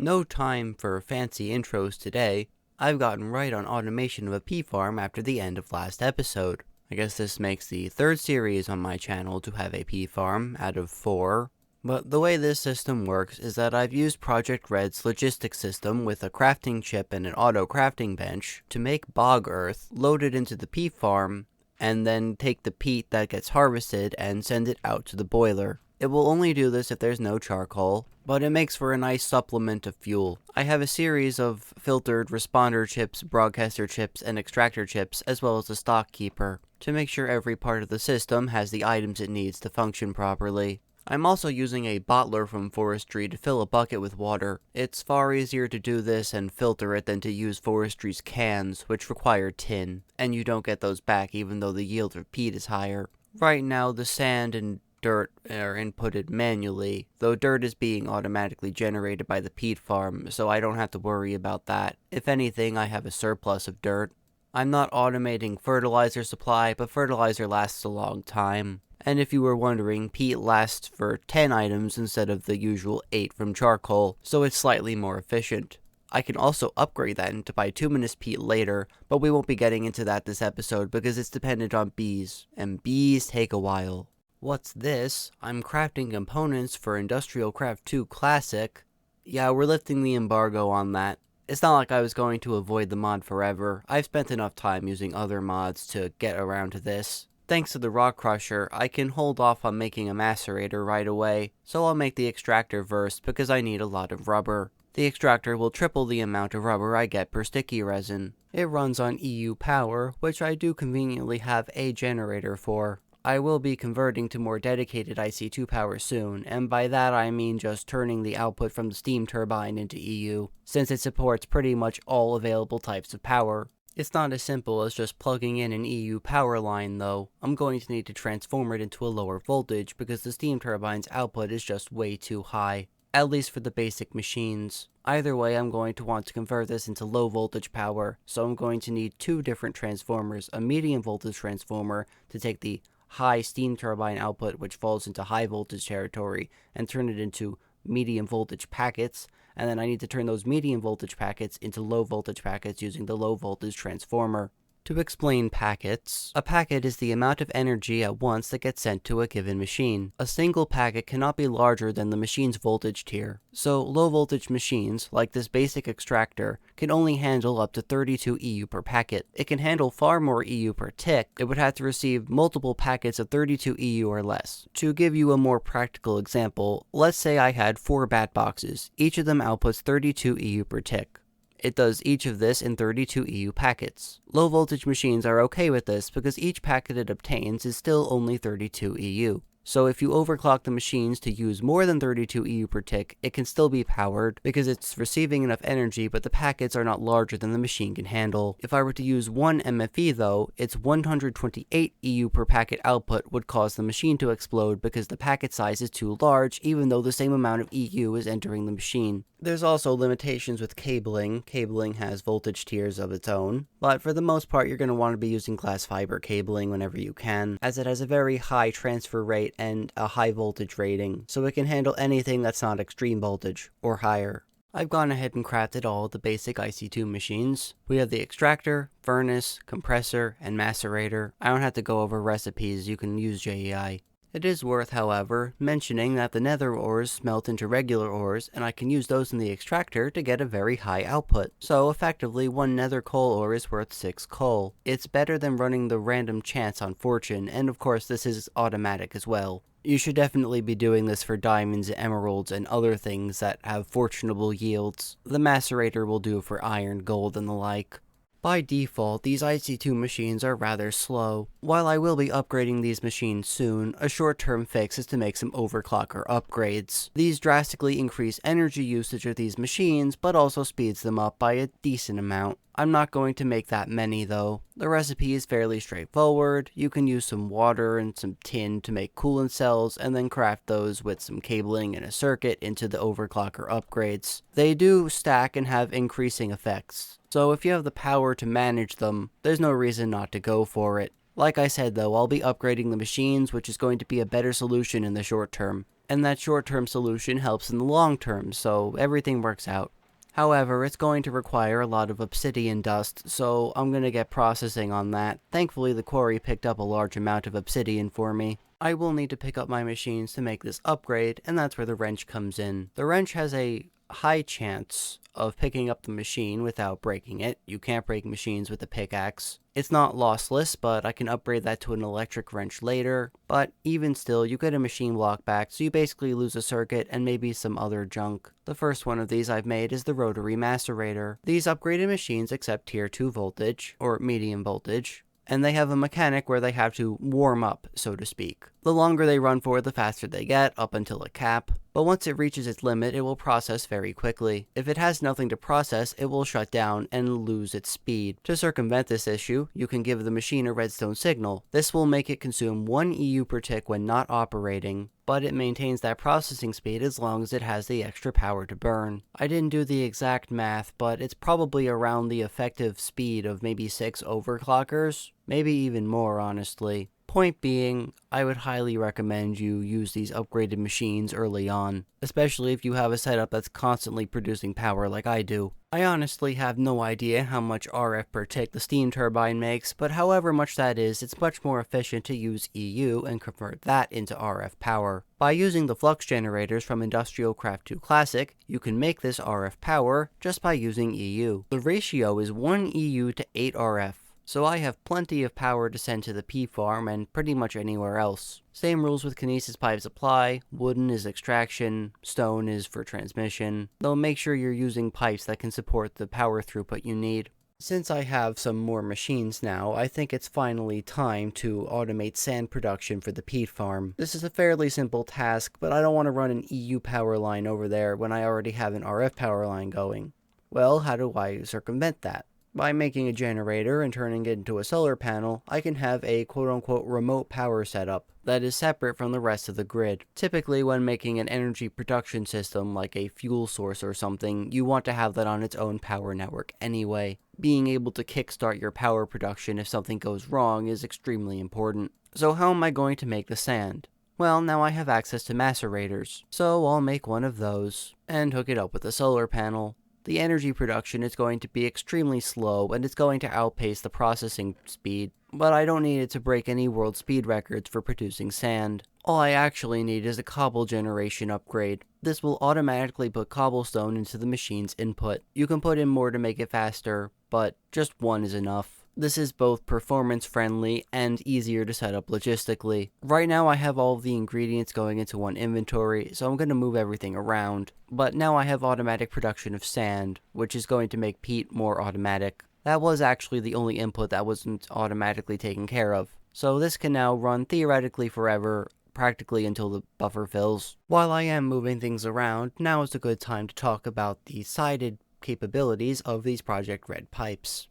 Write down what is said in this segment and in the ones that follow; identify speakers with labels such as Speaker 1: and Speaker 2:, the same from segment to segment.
Speaker 1: No time for fancy intros today. I've gotten right on automation of a Peat Farm after the end of last episode. I guess this makes the third series on my channel to have a Peat Farm out of 4. But the way this system works is that I've used Project Red's logistics system with a crafting chip and an auto crafting bench to make bog earth, load it into the Peat Farm, and then take the peat that gets harvested and send it out to the boiler. It will only do this if there's no charcoal, but it makes for a nice supplement of fuel. I have a series of filtered responder chips, broadcaster chips, and extractor chips, as well as a stock keeper, to make sure every part of the system has the items it needs to function properly. I'm also using a bottler from forestry to fill a bucket with water. It's far easier to do this and filter it than to use forestry's cans, which require tin, and you don't get those back even though the yield of peat is higher. Right now, the sand and dirt are inputted manually, though dirt is being automatically generated by the Peat Farm, so I don't have to worry about that. If anything, I have a surplus of dirt. I'm not automating fertilizer supply, but fertilizer lasts a long time. And if you were wondering, peat lasts for 10 items instead of the usual 8 from charcoal, so it's slightly more efficient. I can also upgrade that into bituminous peat later, but we won't be getting into that this episode because it's dependent on bees, and bees take a while. What's this? I'm crafting components for Industrial Craft 2 Classic. Yeah, we're lifting the embargo on that. It's not like I was going to avoid the mod forever. I've spent enough time using other mods to get around to this. Thanks to the rock crusher, I can hold off on making a macerator right away, so I'll make the extractor first because I need a lot of rubber. The extractor will triple the amount of rubber I get per sticky resin. It runs on EU Power, which I do conveniently have a generator for. I will be converting to more dedicated IC2 power soon, and by that I mean just turning the output from the steam turbine into EU, since it supports pretty much all available types of power. It's not as simple as just plugging in an EU power line though. I'm going to need to transform it into a lower voltage because the steam turbine's output is just way too high, at least for the basic machines. Either way, I'm going to want to convert this into low voltage power, so I'm going to need 2 different transformers, a medium voltage transformer to take the high steam turbine output, which falls into high voltage territory, and turn it into medium voltage packets, and then I need to turn those medium voltage packets into low voltage packets using the low voltage transformer. To explain packets, a packet is the amount of energy at once that gets sent to a given machine. A single packet cannot be larger than the machine's voltage tier, so low voltage machines, like this basic extractor, can only handle up to 32 EU per packet. It can handle far more EU per tick. It would have to receive multiple packets of 32 EU or less. To give you a more practical example, let's say I had 4 bat boxes. Each of them outputs 32 EU per tick. It does each of this in 32 EU packets. Low voltage machines are okay with this because each packet it obtains is still only 32 EU. So if you overclock the machines to use more than 32 EU per tick, it can still be powered because it's receiving enough energy, but the packets are not larger than the machine can handle. If I were to use 1 MFE though, its 128 EU per packet output would cause the machine to explode because the packet size is too large, even though the same amount of EU is entering the machine. There's also limitations with cabling. Cabling has voltage tiers of its own, but for the most part you're going to want to be using glass fiber cabling whenever you can, as it has a very high transfer rate and a high voltage rating, so it can handle anything that's not extreme voltage or higher. I've gone ahead and crafted all of the basic IC2 machines. We have the extractor, furnace, compressor, and macerator. I don't have to go over recipes, you can use JEI. It is worth, however, mentioning that the nether ores smelt into regular ores, and I can use those in the extractor to get a very high output. So effectively, 1 nether coal ore is worth 6 coal. It's better than running the random chance on fortune, and of course this is automatic as well. You should definitely be doing this for diamonds, emeralds, and other things that have fortunable yields. The macerator will do for iron, gold, and the like. By default, these IC2 machines are rather slow. While I will be upgrading these machines soon, a short-term fix is to make some overclocker upgrades. These drastically increase energy usage of these machines, but also speeds them up by a decent amount. I'm not going to make that many though. The recipe is fairly straightforward. You can use some water and some tin to make coolant cells, and then craft those with some cabling and a circuit into the overclocker upgrades. They do stack and have increasing effects, so if you have the power to manage them, there's no reason not to go for it. Like I said though, I'll be upgrading the machines, which is going to be a better solution in the short term. and that short-term solution helps in the long term, so everything works out. However, it's going to require a lot of obsidian dust, so I'm going to get processing on that. Thankfully, the quarry picked up a large amount of obsidian for me. I will need to pick up my machines to make this upgrade, and that's where the wrench comes in. The wrench has a high chance of picking up the machine without breaking it. You can't break machines with a pickaxe. It's not lossless, but I can upgrade that to an electric wrench later. But even still, you get a machine block back, so you basically lose a circuit and maybe some other junk. The first one of these I've made is the rotary macerator. These upgraded machines accept tier 2 voltage, or medium voltage, and they have a mechanic where they have to warm up, so to speak. The longer they run for, the faster they get, up until a cap. But once it reaches its limit, it will process very quickly. If it has nothing to process, it will shut down and lose its speed. To circumvent this issue, you can give the machine a redstone signal. This will make it consume 1 EU per tick when not operating, but it maintains that processing speed as long as it has the extra power to burn. I didn't do the exact math, but it's probably around the effective speed of maybe 6 overclockers, maybe even more honestly. Point being, I would highly recommend you use these upgraded machines early on, especially if you have a setup that's constantly producing power like I do. I honestly have no idea how much RF per tick the steam turbine makes, but however much that is, it's much more efficient to use EU and convert that into RF power. By using the Flux Generators from Thaumcraft 2 Classic, you can make this RF power just by using EU. The ratio is 1 EU to 8 RF. So I have plenty of power to send to the Peat Farm and pretty much anywhere else. Same rules with kinesis pipes apply. Wooden is extraction, stone is for transmission, though make sure you're using pipes that can support the power throughput you need. Since I have some more machines now, I think it's finally time to automate sand production for the Peat Farm. This is a fairly simple task, but I don't want to run an EU power line over there when I already have an RF power line going. Well, how do I circumvent that? By making a generator and turning it into a solar panel, I can have a quote-unquote remote power setup that is separate from the rest of the grid. Typically, when making an energy production system like a fuel source or something, you want to have that on its own power network anyway. Being able to kickstart your power production if something goes wrong is extremely important. So how am I going to make the sand? Well, now I have access to macerators, so I'll make one of those and hook it up with a solar panel. The energy production is going to be extremely slow and it's going to outpace the processing speed, but I don't need it to break any world speed records for producing sand. All I actually need is a cobble generation upgrade. This will automatically put cobblestone into the machine's input. You can put in more to make it faster, but just one is enough. This is both performance friendly and easier to set up logistically. Right now I have all of the ingredients going into one inventory, so I'm going to move everything around. But now I have automatic production of sand, which is going to make peat more automatic. That was actually the only input that wasn't automatically taken care of. So this can now run theoretically forever, practically until the buffer fills. While I am moving things around, now is a good time to talk about the sided capabilities of these Project Red pipes.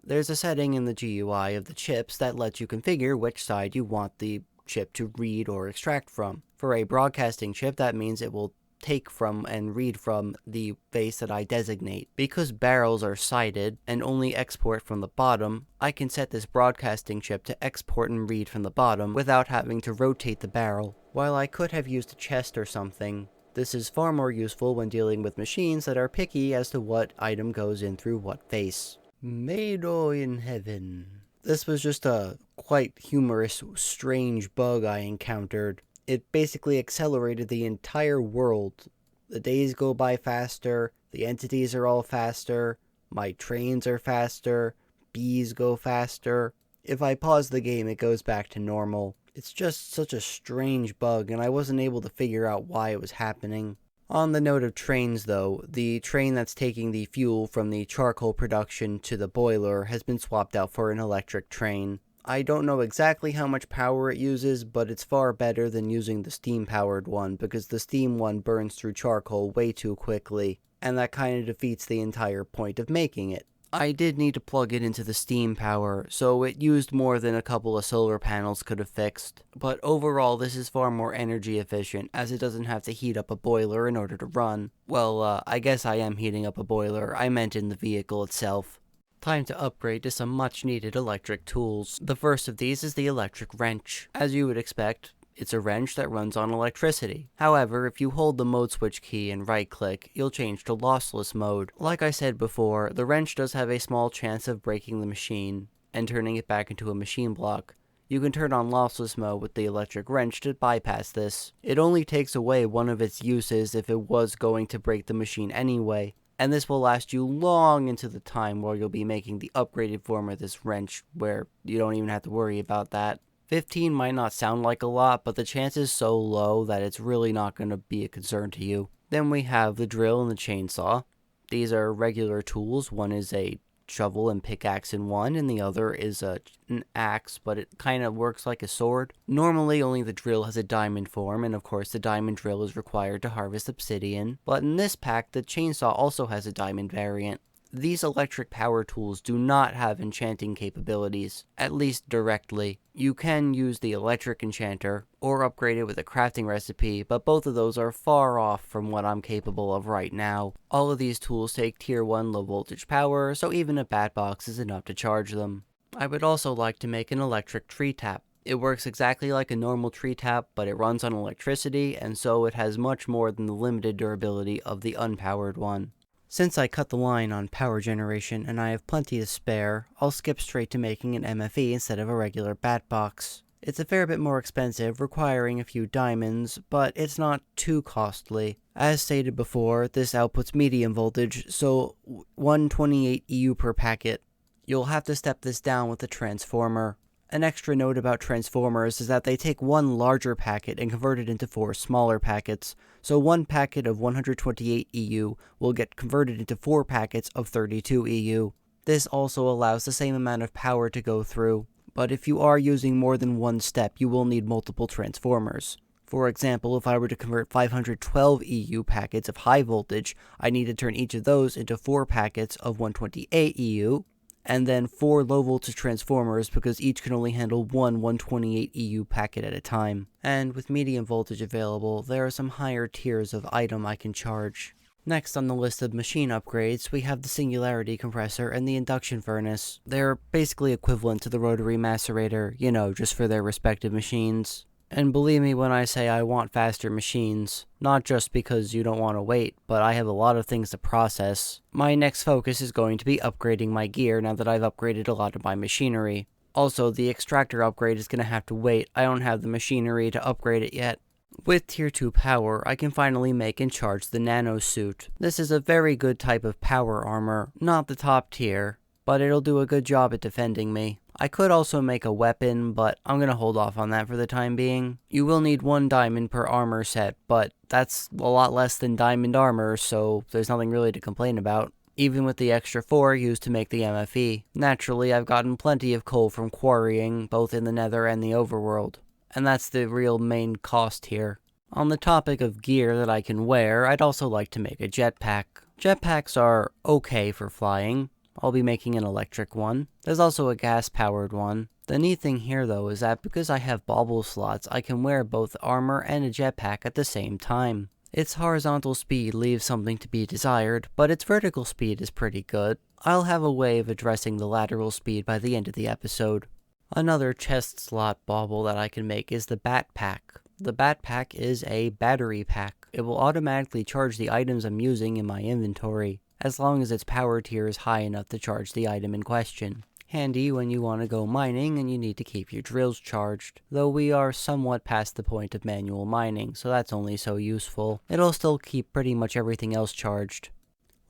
Speaker 1: There's a setting in the GUI of the chips that lets you configure which side you want the chip to read or extract from. For a broadcasting chip, that means it will take from and read from the base that I designate. Because barrels are sided and only export from the bottom, I can set this broadcasting chip to export and read from the bottom without having to rotate the barrel. While I could have used a chest or something, this is far more useful when dealing with machines that are picky as to what item goes in through what face. Mado in heaven. This was just a quite humorous, strange bug I encountered. It basically accelerated the entire world. The days go by faster, the entities are all faster, my trains are faster, bees go faster. If I pause the game, it goes back to normal. It's just such a strange bug, and I wasn't able to figure out why it was happening. On the note of trains though, the train that's taking the fuel from the charcoal production to the boiler has been swapped out for an electric train. I don't know exactly how much power it uses, but it's far better than using the steam-powered one, because the steam one burns through charcoal way too quickly, and that kind of defeats the entire point of making it. I did need to plug it into the steam power, so it used more than a couple of solar panels could have fixed. But overall, this is far more energy efficient, as it doesn't have to heat up a boiler in order to run. Well, I guess I am heating up a boiler, I meant in the vehicle itself. Time to upgrade to some much needed electric tools. The first of these is the electric wrench. As you would expect, It's a wrench that runs on electricity. However, if you hold the mode switch key and right click, you'll change to lossless mode. Like I said before, the wrench does have a small chance of breaking the machine and turning it back into a machine block. You can turn on lossless mode with the electric wrench to bypass this. It only takes away one of its uses if it was going to break the machine anyway, and this will last you long into the time where you'll be making the upgraded form of this wrench, where you don't even have to worry about that. 15 might not sound like a lot, but the chance is so low that it's really not going to be a concern to you. Then we have the drill and the chainsaw. These are regular tools. One is a shovel and pickaxe in one, and the other is an axe, but it kind of works like a sword. Normally only the drill has a diamond form, and of course the diamond drill is required to harvest obsidian, but in this pack the chainsaw also has a diamond variant. These electric power tools do not have enchanting capabilities, at least directly. You can use the electric enchanter, or upgrade it with a crafting recipe, but both of those are far off from what I'm capable of right now. All of these tools take tier 1 low voltage power, so even a bat box is enough to charge them. I would also like to make an electric tree tap. It works exactly like a normal tree tap, but it runs on electricity, and so it has much more than the limited durability of the unpowered one. Since I cut the line on power generation and I have plenty to spare, I'll skip straight to making an MFE instead of a regular bat box. It's a fair bit more expensive, requiring a few diamonds, but it's not too costly. As stated before, this outputs medium voltage, so 128 EU per packet. You'll have to step this down with a transformer. An extra note about transformers is that they take one larger packet and convert it into 4 smaller packets, so one packet of 128 EU will get converted into 4 packets of 32 EU. This also allows the same amount of power to go through, but if you are using more than one step, you will need multiple transformers. For example, if I were to convert 512 EU packets of high voltage, I need to turn each of those into 4 packets of 128 EU, and then 4 low voltage transformers because each can only handle one 128 EU packet at a time. And with medium voltage available, there are some higher tiers of item I can charge. Next on the list of machine upgrades, we have the singularity compressor and the induction furnace. They're basically equivalent to the rotary macerator, you know, just for their respective machines. And believe me when I say I want faster machines, not just because you don't want to wait, but I have a lot of things to process. My next focus is going to be upgrading my gear now that I've upgraded a lot of my machinery. Also, the extractor upgrade is going to have to wait. I don't have the machinery to upgrade it yet. With tier 2 power, I can finally make and charge the nano suit. This is a very good type of power armor, not the top tier, but it'll do a good job at defending me. I could also make a weapon, but I'm gonna hold off on that for the time being. You will need 1 diamond per armor set, but that's a lot less than diamond armor, so there's nothing really to complain about. Even with the extra 4 used to make the MFE. Naturally, I've gotten plenty of coal from quarrying, both in the nether and the overworld. And that's the real main cost here. On the topic of gear that I can wear, I'd also like to make a jetpack. Jetpacks are okay for flying. I'll be making an electric one. There's also a gas-powered one. The neat thing here though is that because I have bauble slots, I can wear both armor and a jetpack at the same time. Its horizontal speed leaves something to be desired, but its vertical speed is pretty good. I'll have a way of addressing the lateral speed by the end of the episode. Another chest slot bauble that I can make is the bat pack. The bat pack is a battery pack. It will automatically charge the items I'm using in my inventory, as long as its power tier is high enough to charge the item in question. Handy when you want to go mining and you need to keep your drills charged, though we are somewhat past the point of manual mining, so that's only so useful. It'll still keep pretty much everything else charged.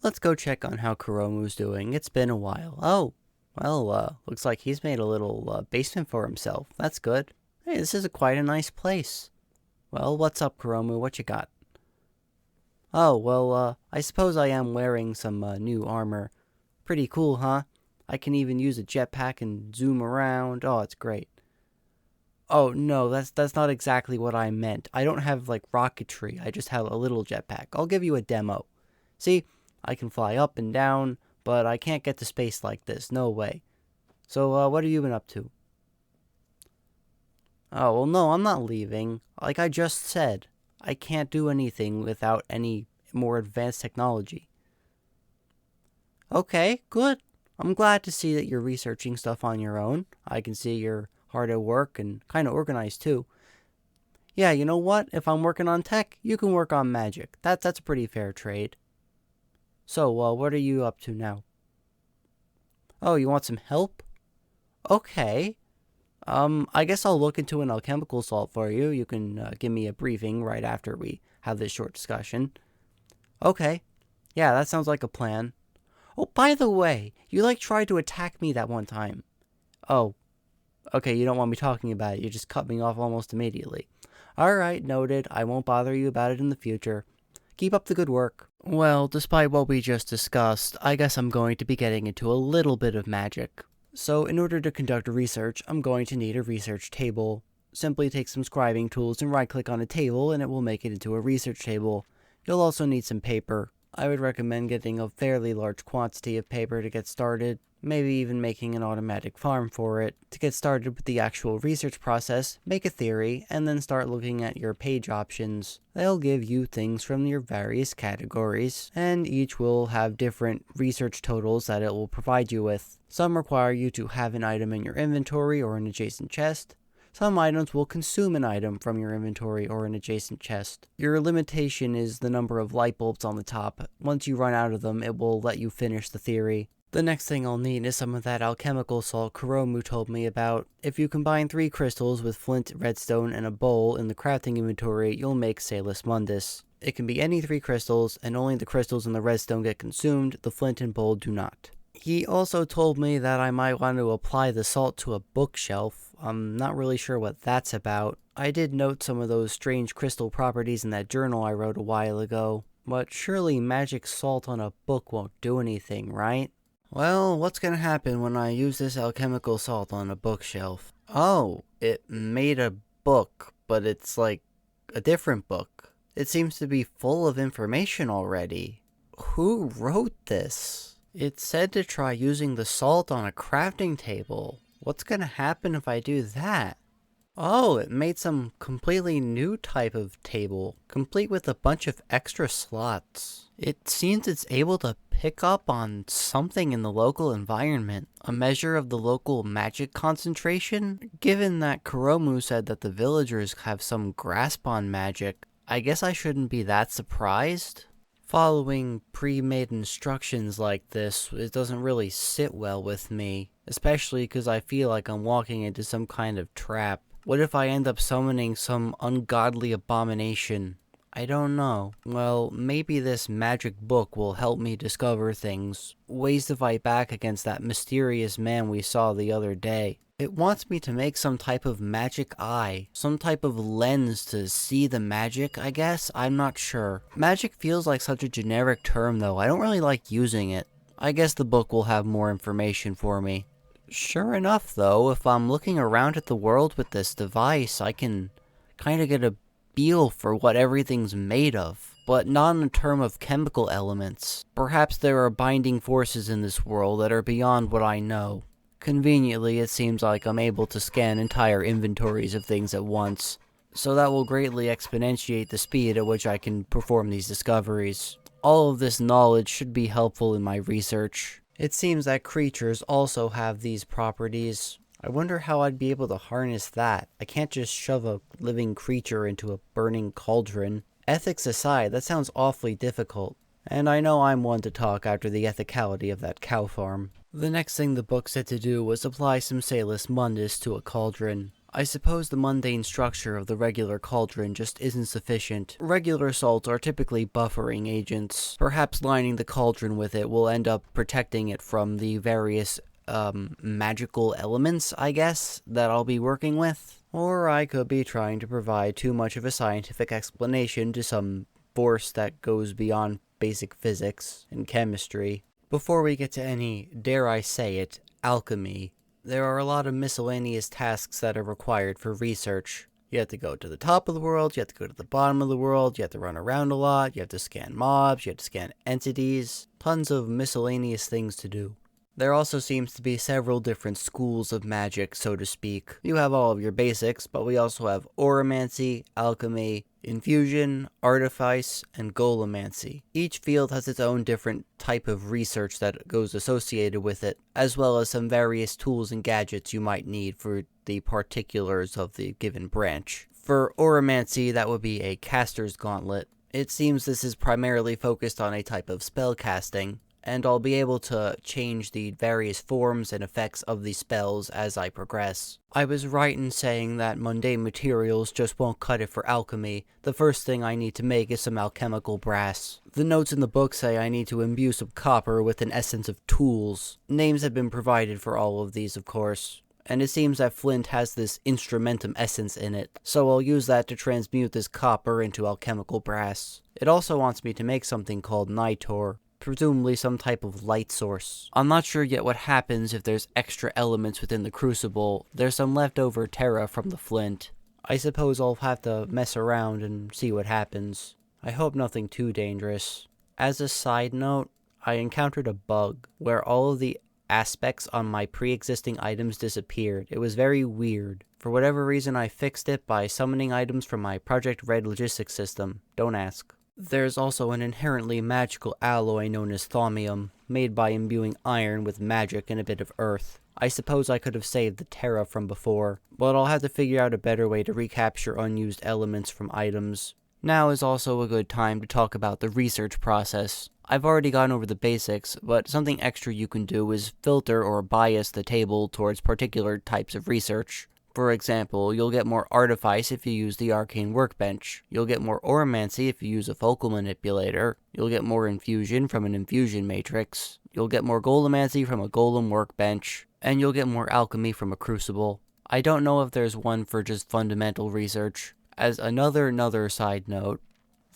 Speaker 1: Let's go check on how Kuromu's doing. It's been a while. Oh, well, looks like he's made a little basement for himself. That's good. Hey, this is quite a nice place. Well, what's up, Kuromu? What you got? Oh, well, I suppose I am wearing some new armor. Pretty cool, huh? I can even use a jetpack and zoom around. Oh, it's great. Oh, no, that's not exactly what I meant. I don't have, like, rocketry. I just have a little jetpack. I'll give you a demo. See, I can fly up and down, but I can't get to space like this. No way. So, what have you been up to? Oh, well, no, I'm not leaving. Like I just said, I can't do anything without any more advanced technology. Okay, good. I'm glad to see that you're researching stuff on your own. I can see you're hard at work and kind of organized too. Yeah, you know what? If I'm working on tech, you can work on magic. That's a pretty fair trade. So, what are you up to now? Oh, you want some help? Okay. I guess I'll look into an alchemical salt for you. You can give me a briefing right after we have this short discussion. Okay. Yeah, that sounds like a plan. Oh, by the way, you tried to attack me that one time. Oh, okay, you don't want me talking about it. You just cut me off almost immediately. Alright, noted. I won't bother you about it in the future. Keep up the good work. Well, despite what we just discussed, I guess I'm going to be getting into a little bit of magic. So in order to conduct research, I'm going to need a research table. Simply take some scribing tools and right-click on a table and it will make it into a research table. You'll also need some paper. I would recommend getting a fairly large quantity of paper to get started, maybe even making an automatic farm for it. To get started with the actual research process, make a theory, and then start looking at your page options. They'll give you things from your various categories, and each will have different research totals that it will provide you with. Some require you to have an item in your inventory or an adjacent chest. Some items will consume an item from your inventory or an adjacent chest. Your limitation is the number of light bulbs on the top. Once you run out of them, it will let you finish the theory. The next thing I'll need is some of that alchemical salt Kuromu told me about. If you combine 3 crystals with flint, redstone, and a bowl in the crafting inventory, you'll make Salus Mundus. It can be any 3 crystals, and only the crystals and the redstone get consumed, the flint and bowl do not. He also told me that I might want to apply the salt to a bookshelf. I'm not really sure what that's about. I did note some of those strange crystal properties in that journal I wrote a while ago, but surely magic salt on a book won't do anything, right? Well, what's gonna happen when I use this alchemical salt on a bookshelf? Oh, it made a book, but it's like a different book. It seems to be full of information already. Who wrote this? It said to try using the salt on a crafting table. What's gonna happen if I do that? Oh, it made some completely new type of table, complete with a bunch of extra slots. It seems it's able to pick up on something in the local environment, a measure of the local magic concentration. Given that Kuromu said that the villagers have some grasp on magic, I guess I shouldn't be that surprised. Following pre-made instructions like this, it doesn't really sit well with me, especially because I feel like I'm walking into some kind of trap. What if I end up summoning some ungodly abomination? I don't know. Well, maybe this magic book will help me discover things, ways to fight back against that mysterious man we saw the other day. It wants me to make some type of magic eye, some type of lens to see the magic, I guess? I'm not sure. Magic feels like such a generic term though, I don't really like using it. I guess the book will have more information for me. Sure enough though, if I'm looking around at the world with this device, I can kinda get a feel for what everything's made of, but not in a term of chemical elements. Perhaps there are binding forces in this world that are beyond what I know. Conveniently, it seems like I'm able to scan entire inventories of things at once, so that will greatly exponentiate the speed at which I can perform these discoveries. All of this knowledge should be helpful in my research. It seems that creatures also have these properties. I wonder how I'd be able to harness that. I can't just shove a living creature into a burning cauldron. Ethics aside, that sounds awfully difficult. And I know I'm one to talk after the ethicality of that cow farm. The next thing the book said to do was apply some Salus Mundus to a cauldron. I suppose the mundane structure of the regular cauldron just isn't sufficient. Regular salts are typically buffering agents. Perhaps lining the cauldron with it will end up protecting it from the various magical elements, I guess, that I'll be working with. Or I could be trying to provide too much of a scientific explanation to some force that goes beyond basic physics and chemistry. Before we get to any, dare I say it, alchemy, there are a lot of miscellaneous tasks that are required for research. You have to go to the top of the world, you have to go to the bottom of the world, you have to run around a lot, you have to scan mobs, you have to scan entities, tons of miscellaneous things to do. There also seems to be several different schools of magic, so to speak. You have all of your basics, but we also have Oromancy, Alchemy, Infusion, Artifice, and Golemancy. Each field has its own different type of research that goes associated with it, as well as some various tools and gadgets you might need for the particulars of the given branch. For Oromancy, that would be a Caster's Gauntlet. It seems this is primarily focused on a type of spell casting, and I'll be able to change the various forms and effects of the spells as I progress. I was right in saying that mundane materials just won't cut it for alchemy. The first thing I need to make is some alchemical brass. The notes in the book say I need to imbue some copper with an essence of tools. Names have been provided for all of these, of course. And it seems that flint has this instrumentum essence in it, so I'll use that to transmute this copper into alchemical brass. It also wants me to make something called nitor, presumably some type of light source. I'm not sure yet what happens if there's extra elements within the crucible. There's some leftover terra from the flint. I suppose I'll have to mess around and see what happens. I hope nothing too dangerous. As a side note, I encountered a bug where all of the aspects on my pre-existing items disappeared. It was very weird. For whatever reason, I fixed it by summoning items from my Project Red logistics system. Don't ask. There's also an inherently magical alloy known as thaumium, made by imbuing iron with magic and a bit of earth. I suppose I could have saved the terra from before, but I'll have to figure out a better way to recapture unused elements from items. Now is also a good time to talk about the research process. I've already gone over the basics, but something extra you can do is filter or bias the table towards particular types of research. For example, you'll get more Artifice if you use the Arcane Workbench. You'll get more Oromancy if you use a Focal Manipulator. You'll get more Infusion from an Infusion Matrix. You'll get more Golemancy from a Golem Workbench. And you'll get more Alchemy from a Crucible. I don't know if there's one for just fundamental research. As another side note,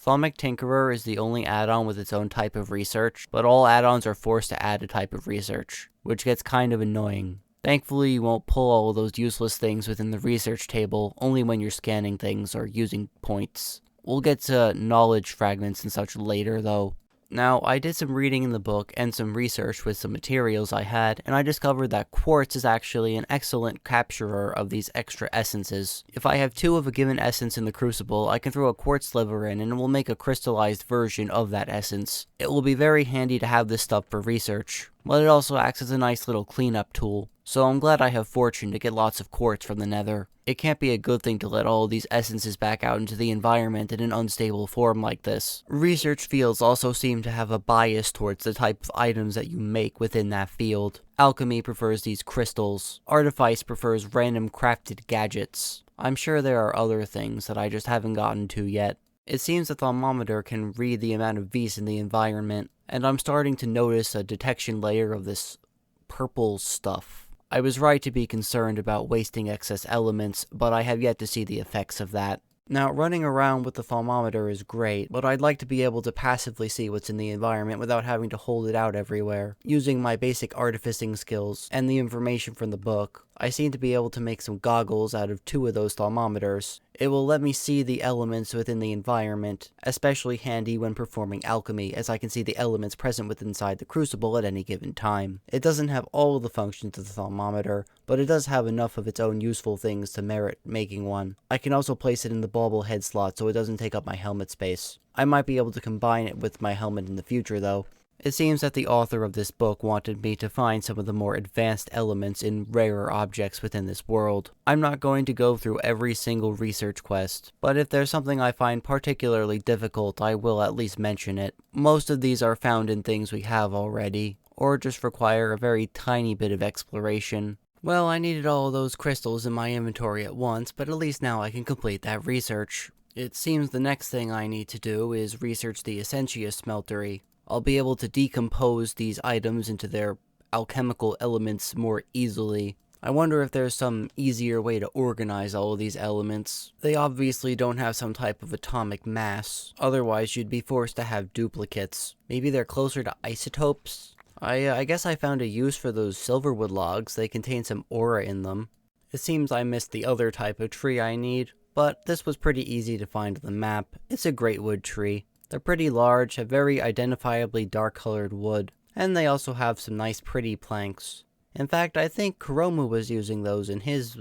Speaker 1: Thaumic Tinkerer is the only add-on with its own type of research, but all add-ons are forced to add a type of research, which gets kind of annoying. Thankfully, you won't pull all of those useless things within the research table, only when you're scanning things or using points. We'll get to knowledge fragments and such later, though. Now, I did some reading in the book and some research with some materials I had, and I discovered that quartz is actually an excellent capturer of these extra essences. If I have 2 of a given essence in the crucible, I can throw a quartz sliver in and it will make a crystallized version of that essence. It will be very handy to have this stuff for research, but it also acts as a nice little cleanup tool. So I'm glad I have fortune to get lots of quartz from the nether. It can't be a good thing to let all of these essences back out into the environment in an unstable form like this. Research fields also seem to have a bias towards the type of items that you make within that field. Alchemy prefers these crystals. Artifice prefers random crafted gadgets. I'm sure there are other things that I just haven't gotten to yet. It seems the thermometer can read the amount of Vs in the environment, and I'm starting to notice a detection layer of this purple stuff. I was right to be concerned about wasting excess elements, but I have yet to see the effects of that. Now, running around with the thermometer is great, but I'd like to be able to passively see what's in the environment without having to hold it out everywhere. Using my basic artificing skills and the information from the book, I seem to be able to make some goggles out of 2 of those thermometers. It will let me see the elements within the environment, especially handy when performing alchemy, as I can see the elements present within inside the crucible at any given time. It doesn't have all of the functions of the thermometer, but it does have enough of its own useful things to merit making one. I can also place it in the bauble head slot so it doesn't take up my helmet space. I might be able to combine it with my helmet in the future though. It seems that the author of this book wanted me to find some of the more advanced elements in rarer objects within this world. I'm not going to go through every single research quest, but if there's something I find particularly difficult, I will at least mention it. Most of these are found in things we have already, or just require a very tiny bit of exploration. Well, I needed all of those crystals in my inventory at once, but at least now I can complete that research. It seems the next thing I need to do is research the Essentia smeltery. I'll be able to decompose these items into their alchemical elements more easily. I wonder if there's some easier way to organize all of these elements. They obviously don't have some type of atomic mass, otherwise you'd be forced to have duplicates. Maybe they're closer to isotopes? I guess I found a use for those silverwood logs. They contain some aura in them. It seems I missed the other type of tree I need, but this was pretty easy to find on the map. It's a great wood tree. They're pretty large, have very identifiably dark-colored wood, and they also have some nice pretty planks. In fact, I think Kuromu was using those in his,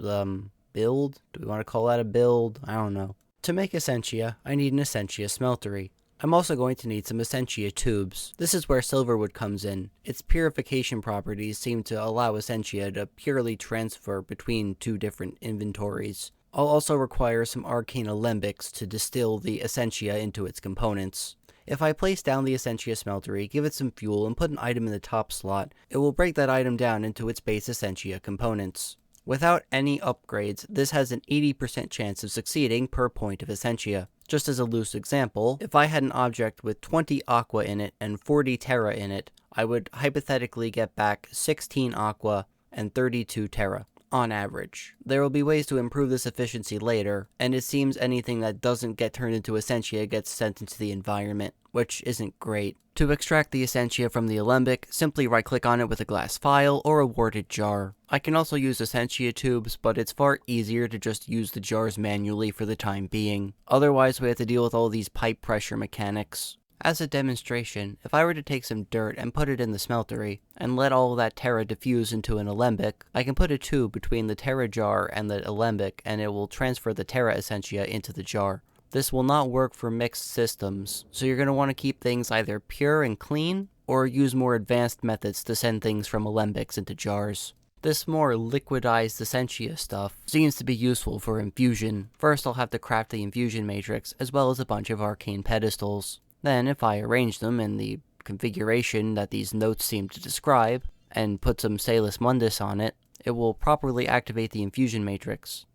Speaker 1: build? Do we want to call that a build? I don't know. To make Essentia, I need an Essentia smeltery. I'm also going to need some Essentia tubes. This is where silverwood comes in. Its purification properties seem to allow Essentia to purely transfer between 2 different inventories. I'll also require some arcane alembics to distill the Essentia into its components. If I place down the Essentia smeltery, give it some fuel, and put an item in the top slot, it will break that item down into its base Essentia components. Without any upgrades, this has an 80% chance of succeeding per point of Essentia. Just as a loose example, if I had an object with 20 aqua in it and 40 terra in it, I would hypothetically get back 16 aqua and 32 terra, on average. There will be ways to improve this efficiency later, and it seems anything that doesn't get turned into Essentia gets sent into the environment, which isn't great. To extract the Essentia from the alembic, simply right-click on it with a glass file or a warded jar. I can also use Essentia tubes, but it's far easier to just use the jars manually for the time being. Otherwise, we have to deal with all these pipe pressure mechanics. As a demonstration, if I were to take some dirt and put it in the smeltery, and let all that terra diffuse into an alembic, I can put a tube between the terra jar and the alembic, and it will transfer the terra essentia into the jar. This will not work for mixed systems, so you're going to want to keep things either pure and clean, or use more advanced methods to send things from alembics into jars. This more liquidized Essentia stuff seems to be useful for infusion. First I'll have to craft the infusion matrix, as well as a bunch of arcane pedestals. Then, if I arrange them in the configuration that these notes seem to describe, and put some Salus Mundus on it, it will properly activate the infusion matrix.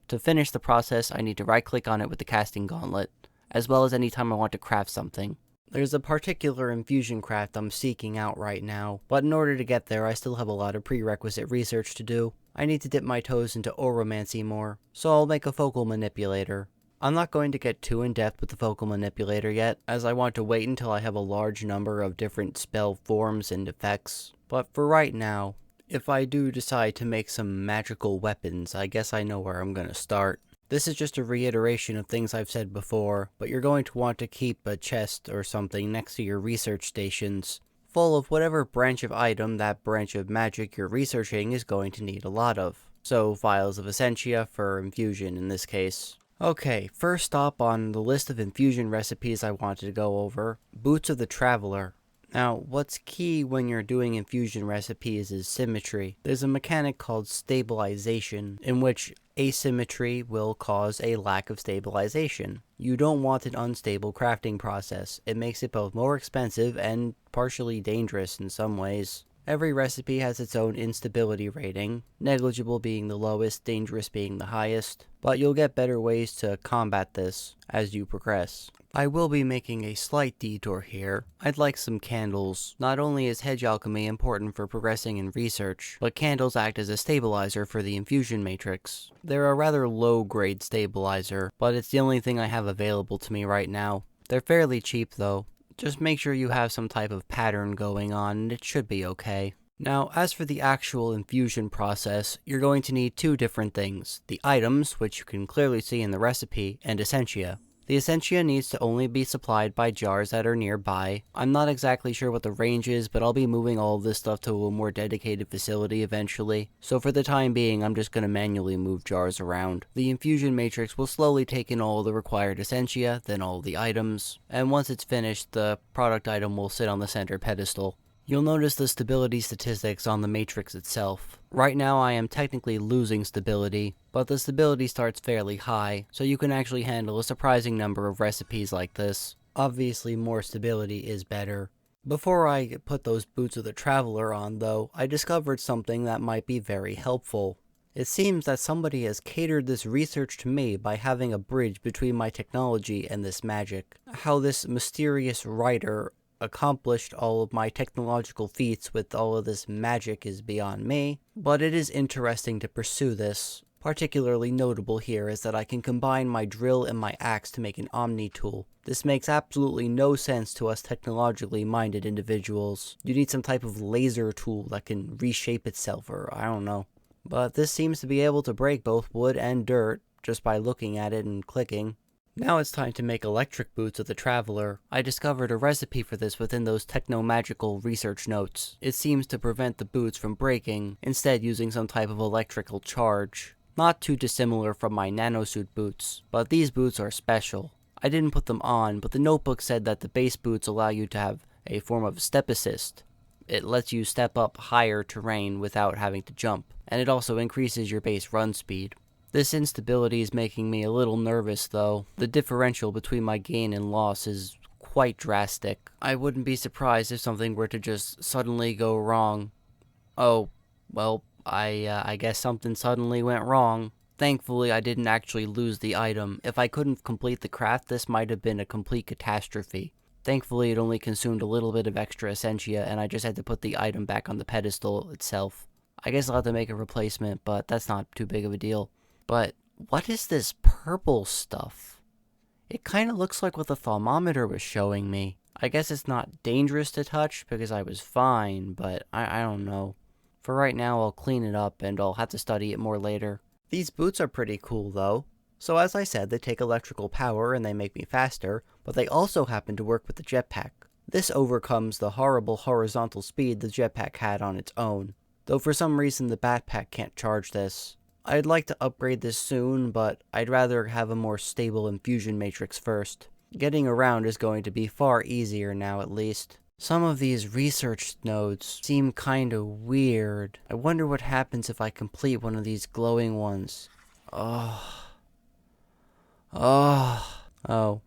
Speaker 1: To finish the process, I need to right-click on it with the casting gauntlet, as well as any time I want to craft something. There's a particular infusion craft I'm seeking out right now, but in order to get there, I still have a lot of prerequisite research to do. I need to dip my toes into oromancy more, so I'll make a focal manipulator. I'm not going to get too in-depth with the focal manipulator yet, as I want to wait until I have a large number of different spell forms and effects. But for right now, if I do decide to make some magical weapons, I guess I know where I'm going to start. This is just a reiteration of things I've said before, but you're going to want to keep a chest or something next to your research stations, full of whatever branch of item that branch of magic you're researching is going to need a lot of. So, vials of Essentia for infusion in this case. Okay, first stop on the list of infusion recipes I wanted to go over, Boots of the Traveler. Now, what's key when you're doing infusion recipes is symmetry. There's a mechanic called stabilization, in which asymmetry will cause a lack of stabilization. You don't want an unstable crafting process. It makes it both more expensive and partially dangerous in some ways. Every recipe has its own instability rating, negligible being the lowest, dangerous being the highest, but you'll get better ways to combat this as you progress. I will be making a slight detour here. I'd like some candles. Not only is hedge alchemy important for progressing in research, but candles act as a stabilizer for the infusion matrix. They're a rather low-grade stabilizer, but it's the only thing I have available to me right now. They're fairly cheap though. Just make sure you have some type of pattern going on, and it should be okay. Now, as for the actual infusion process, you're going to need two different things. The items, which you can clearly see in the recipe, and Essentia. The Essentia needs to only be supplied by jars that are nearby. I'm not exactly sure what the range is, but I'll be moving all of this stuff to a more dedicated facility eventually. So for the time being, I'm just going to manually move jars around. The infusion matrix will slowly take in all the required Essentia, then all the items, and once it's finished, the product item will sit on the center pedestal. You'll notice the stability statistics on the matrix itself. Right now I am technically losing stability, but the stability starts fairly high, so you can actually handle a surprising number of recipes like this. Obviously more stability is better. Before I put those Boots of the Traveler on though, I discovered something that might be very helpful. It seems that somebody has catered this research to me by having a bridge between my technology and this magic. How this mysterious writer accomplished all of my technological feats with all of this magic is beyond me, but it is interesting to pursue this. Particularly notable here is that I can combine my drill and my axe to make an omni tool. This makes absolutely no sense to us technologically minded individuals. You need some type of laser tool that can reshape itself, or I don't know. But this seems to be able to break both wood and dirt just by looking at it and clicking. Now it's time to make electric boots of the Traveler. I discovered a recipe for this within those techno-magical research notes. It seems to prevent the boots from breaking, instead using some type of electrical charge. Not too dissimilar from my nanosuit boots, but these boots are special. I didn't put them on, but the notebook said that the base boots allow you to have a form of step assist. It lets you step up higher terrain without having to jump, and it also increases your base run speed. This instability is making me a little nervous though. The differential between my gain and loss is quite drastic. I wouldn't be surprised if something were to just suddenly go wrong. Oh, well, I guess something suddenly went wrong. Thankfully, I didn't actually lose the item. If I couldn't complete the craft, this might have been a complete catastrophe. Thankfully, it only consumed a little bit of extra Essentia, and I just had to put the item back on the pedestal itself. I guess I'll have to make a replacement, but that's not too big of a deal. But what is this purple stuff? It kind of looks like what the thermometer was showing me. I guess it's not dangerous to touch because I was fine, but I don't know. For right now, I'll clean it up and I'll have to study it more later. These boots are pretty cool though. So as I said, they take electrical power and they make me faster, but they also happen to work with the jetpack. This overcomes the horrible horizontal speed the jetpack had on its own, though for some reason the backpack can't charge this. I'd like to upgrade this soon, but I'd rather have a more stable infusion matrix first. Getting around is going to be far easier now at least. Some of these research nodes seem kinda weird. I wonder what happens if I complete one of these glowing ones. Oh. The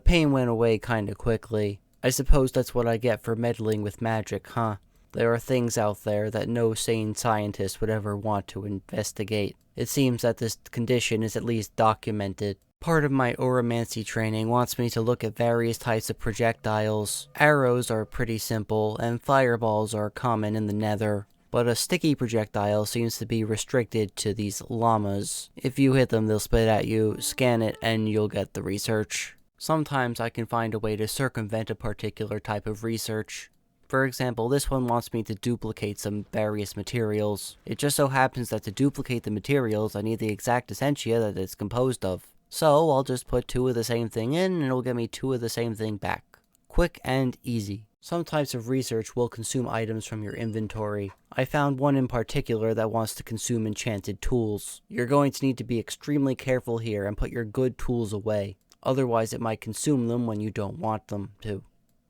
Speaker 1: pain went away kinda quickly. I suppose that's what I get for meddling with magic, huh? There are things out there that no sane scientist would ever want to investigate. It seems that this condition is at least documented. Part of my Auramancy training wants me to look at various types of projectiles. Arrows are pretty simple, and fireballs are common in the nether. But a sticky projectile seems to be restricted to these llamas. If you hit them, they'll spit at you, scan it, and you'll get the research. Sometimes I can find a way to circumvent a particular type of research. For example, this one wants me to duplicate some various materials. It just so happens that to duplicate the materials, I need the exact essentia that it's composed of. So I'll just put 2 of the same thing in, and it'll get me 2 of the same thing back. Quick and easy. Some types of research will consume items from your inventory. I found one in particular that wants to consume enchanted tools. You're going to need to be extremely careful here and put your good tools away. Otherwise it might consume them when you don't want them to.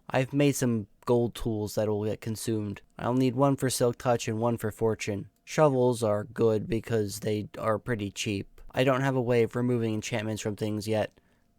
Speaker 1: I've made some gold tools that will get consumed. I'll need 1 for Silk Touch and 1 for Fortune. Shovels are good because they are pretty cheap. I don't have a way of removing enchantments from things yet.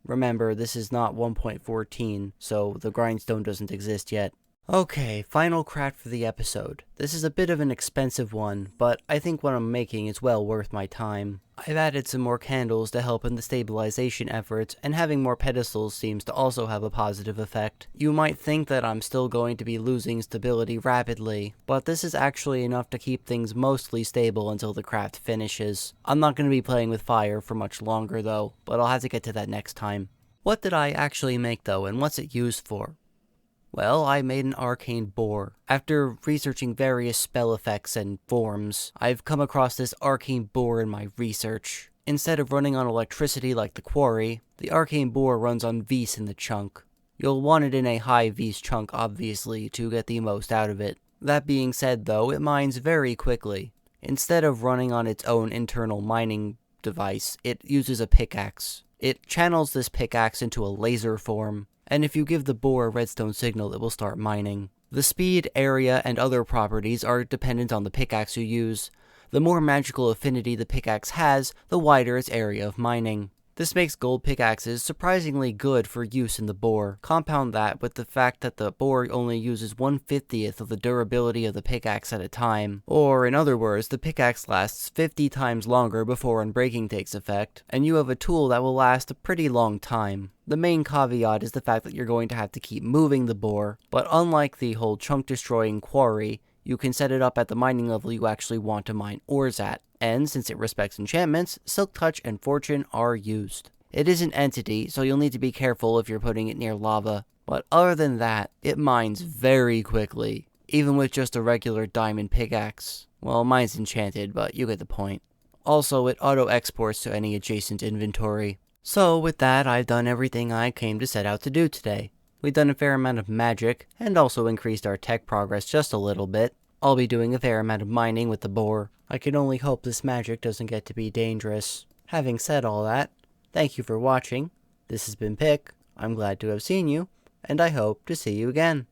Speaker 1: Remember, this is not 1.14, so the grindstone doesn't exist yet. Okay, final craft for the episode. This is a bit of an expensive one, but I think what I'm making is well worth my time. I've added some more candles to help in the stabilization efforts, and having more pedestals seems to also have a positive effect. You might think that I'm still going to be losing stability rapidly, but this is actually enough to keep things mostly stable until the craft finishes. I'm not going to be playing with fire for much longer though, but I'll have to get to that next time. What did I actually make though, and what's it used for? Well, I made an Arcane Bore. After researching various spell effects and forms, I've come across this Arcane Bore in my research. Instead of running on electricity like the Quarry, the Arcane Bore runs on Vis in the chunk. You'll want it in a high Vis chunk, obviously, to get the most out of it. That being said though, it mines very quickly. Instead of running on its own internal mining device, it uses a pickaxe. It channels this pickaxe into a laser form, and if you give the bore a redstone signal, it will start mining. The speed, area, and other properties are dependent on the pickaxe you use. The more magical affinity the pickaxe has, the wider its area of mining. This makes gold pickaxes surprisingly good for use in the bore. Compound that with the fact that the bore only uses 1/50th of the durability of the pickaxe at a time. Or, in other words, the pickaxe lasts 50 times longer before unbreaking takes effect, and you have a tool that will last a pretty long time. The main caveat is the fact that you're going to have to keep moving the bore, but unlike the whole chunk-destroying quarry, you can set it up at the mining level you actually want to mine ores at. And since it respects enchantments, Silk Touch and Fortune are used. It is an entity, so you'll need to be careful if you're putting it near lava. But other than that, it mines very quickly, even with just a regular diamond pickaxe. Well, mine's enchanted, but you get the point. Also, it auto-exports to any adjacent inventory. So with that, I've done everything I came to set out to do today. We've done a fair amount of magic, and also increased our tech progress just a little bit. I'll be doing a fair amount of mining with the bore. I can only hope this magic doesn't get to be dangerous. Having said all that, thank you for watching. This has been Pick. I'm glad to have seen you, and I hope to see you again.